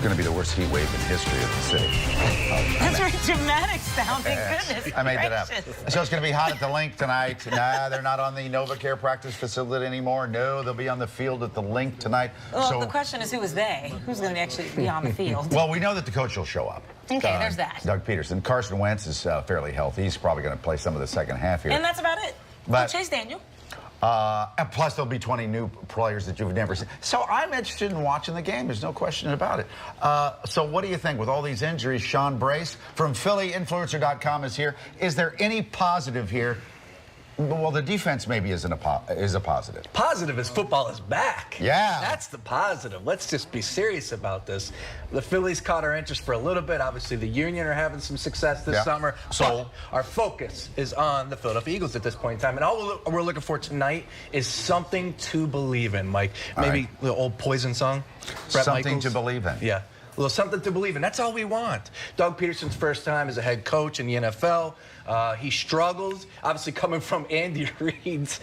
going to be the worst heat wave in history of the city. That's very dramatic sounding. Goodness I made that up. gracious. So it's going to be hot at the Link tonight. Nah, they're not on the NovaCare practice facility anymore. No, they'll be on the field at the Link tonight. Well, the question is, who is they? Who's going to actually be on the field? Well, we know that the coach will show up. Okay, there's that. Doug Peterson. Carson Wentz is fairly healthy. He's probably going to play some of the second half here. And that's about it. But- Chase Daniel. And plus, there'll be 20 new players that you've never seen. So I'm interested in watching the game. There's no question about it. So what do you think with all these injuries? Sean Brace from PhillyInfluencer.com is here. Is there any positive here? Well, the defense maybe is a positive. Positive is football is back. Yeah. That's the positive. Let's just be serious about this. The Phillies caught our interest for a little bit. Obviously, the Union are having some success this summer. So our focus is on the Philadelphia Eagles at this point in time. And all we're looking for tonight is something to believe in, Mike. Maybe the old Poison song? Bret Something Michaels? to believe in. Yeah. A little something to believe in. That's all we want. Doug Peterson's first time as a head coach in the NFL. He struggles, obviously coming from Andy Reid's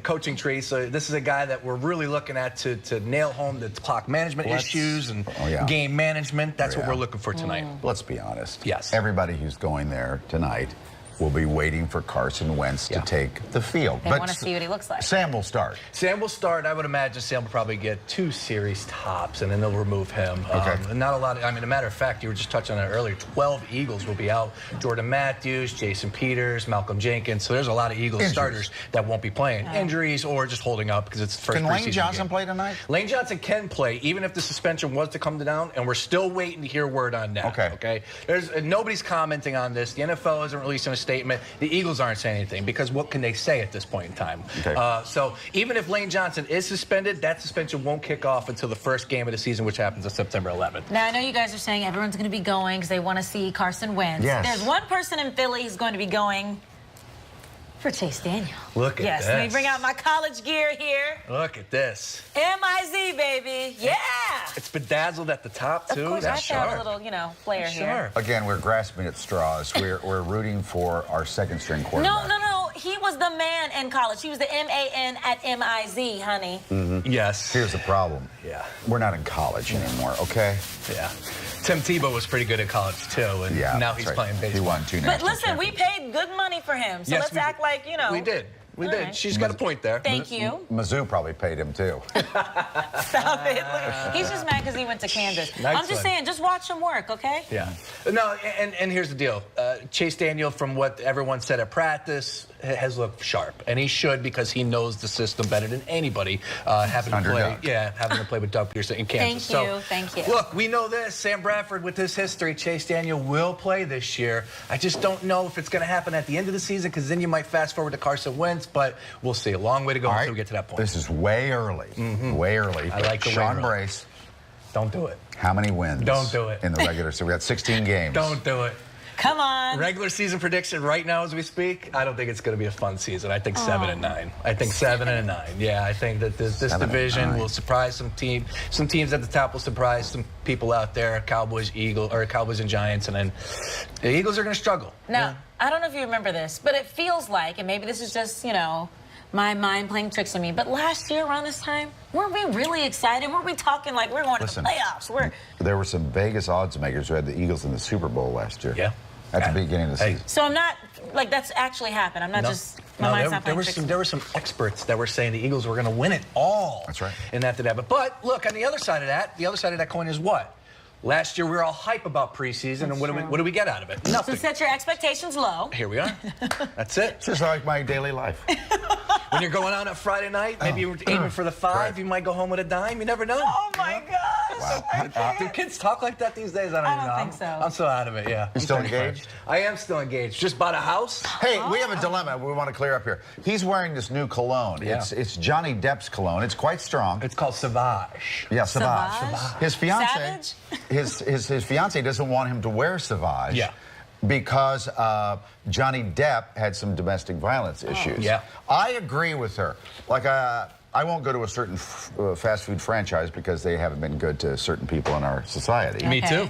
coaching tree. So this is a guy that we're really looking at to nail home the clock management issues and game management. That's what we're looking for tonight. Let's be honest. Yes. Everybody who's going there tonight will be waiting for Carson Wentz to take the field. They want to see what he looks like. Sam will start. Sam will start. I would imagine Sam will probably get 2 series tops, and then they'll remove him. Okay. Not a lot. I mean, a matter of fact, you were just touching on it earlier. 12 Eagles will be out. Jordan Matthews, Jason Peters, Malcolm Jenkins. So there's a lot of Eagles starters that won't be playing. Injuries or just holding up because it's the first preseason game. Can Lane Johnson play tonight? Lane Johnson can play, even if the suspension was to come down, and we're still waiting to hear word on that. Okay. There's nobody's commenting on this. The NFL isn't releasing a statement. The Eagles aren't saying anything because what can they say at this point in time? So even if Lane Johnson is suspended, that suspension won't kick off until the first game of the season, which happens on September 11th. Now, I know you guys are saying everyone's going to be going because they want to see Carson Wentz. Yes. There's one person in Philly who's going to be going for Chase Daniel. Look at this. Let me bring out my college gear here. Look at this. MIZ, baby. Yeah. It's bedazzled at the top, too. Of course, That's I have sharp. a little, flair here. Again, we're grasping at straws. We're rooting for our second string quarterback. No. He was the man in college. He was the M-A-N at M-I-Z, honey. Yes. Here's the problem. Yeah. We're not in college anymore, okay? Yeah. Tim Tebow was pretty good at college, too, and now he's playing baseball. He won 2 But national listen, we paid good money for him, so let's act like, We did. We did. right. She's got a point there. Thank you. Mizzou probably paid him, too. Stop it. Look, he's just mad because he went to Kansas. I'm just saying, just watch him work, okay? Yeah. No, and here's the deal. Chase Daniel, from what everyone said at practice, has looked sharp, and he should because he knows the system better than anybody. Having to play with Doug Peterson in Kansas. Thank you. Look, we know this. Sam Bradford, with his history, Chase Daniel will play this year. I just don't know if it's going to happen at the end of the season because then you might fast forward to Carson Wentz, but we'll see. A long way to go until we get to that point. This is way early. Way early. I like the Sean Brace. Don't do it. How many wins? Don't do it. In the regular season. We got 16 games. Don't do it. Come on. Regular season prediction right now as we speak, I don't think it's going to be a fun season. I think 7-9. I think 7-9. Yeah, I think that this division will surprise some teams. Some teams at the top will surprise some people out there, Cowboys and Giants, and then the Eagles are going to struggle. Now, I don't know if you remember this, but it feels like, and maybe this is just, my mind playing tricks on me, but last year around this time, weren't we really excited? Weren't we talking like we're going to the playoffs? There were some Vegas odds makers who had the Eagles in the Super Bowl last year. Yeah. At the beginning of the season. So I'm not, that's actually happened. I'm not just, my mind's not playing tricks. There were some experts that were saying the Eagles were going to win it all. That's right. And that did happen. But look, on the other side of that coin is what? Last year, we were all hype about preseason, and what do we get out of it? Nothing. So set your expectations low. Here we are. That's it. It's just like my daily life. When you're going out on Friday night, maybe you're aiming for the 5, you might go home with a dime. You never know. Oh, my gosh. Wow. Do kids talk like that these days? I don't think so. I'm so out of it, yeah. You still engaged? I am still engaged. Just bought a house. Hey, we have a dilemma we want to clear up here. He's wearing this new cologne. Yeah. It's Johnny Depp's cologne. It's quite strong. It's called Sauvage. Yeah, Sauvage. Sauvage? His fiance, Savage? his fiance doesn't want him to wear Sauvage. Yeah. Because Johnny Depp had some domestic violence issues. Yeah. I agree with her. Like, I won't go to a certain fast food franchise because they haven't been good to certain people in our society. Me too.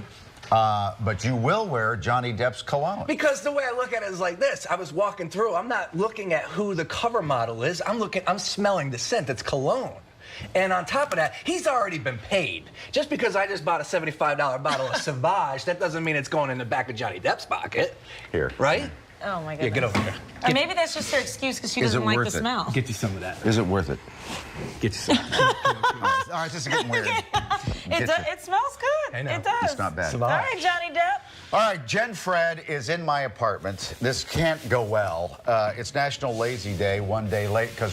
But you will wear Johnny Depp's cologne. Because the way I look at it is like this. I was walking through. I'm not looking at who the cover model is. I'm smelling the scent. It's cologne. And on top of that, he's already been paid. Just because I just bought a $75 bottle of Sauvage, that doesn't mean it's going in the back of Johnny Depp's pocket. Here. Right? Oh, my goodness. Yeah, get over here. Or maybe that's just her excuse because she doesn't like the smell. Get you some of that. Is it worth it? Get you some. All right, this is getting weird. It smells good. I know. It does. It's not bad. All right, Johnny Depp. All right, Jen Fred is in my apartment. This can't go well. It's National Lazy Day, one day late because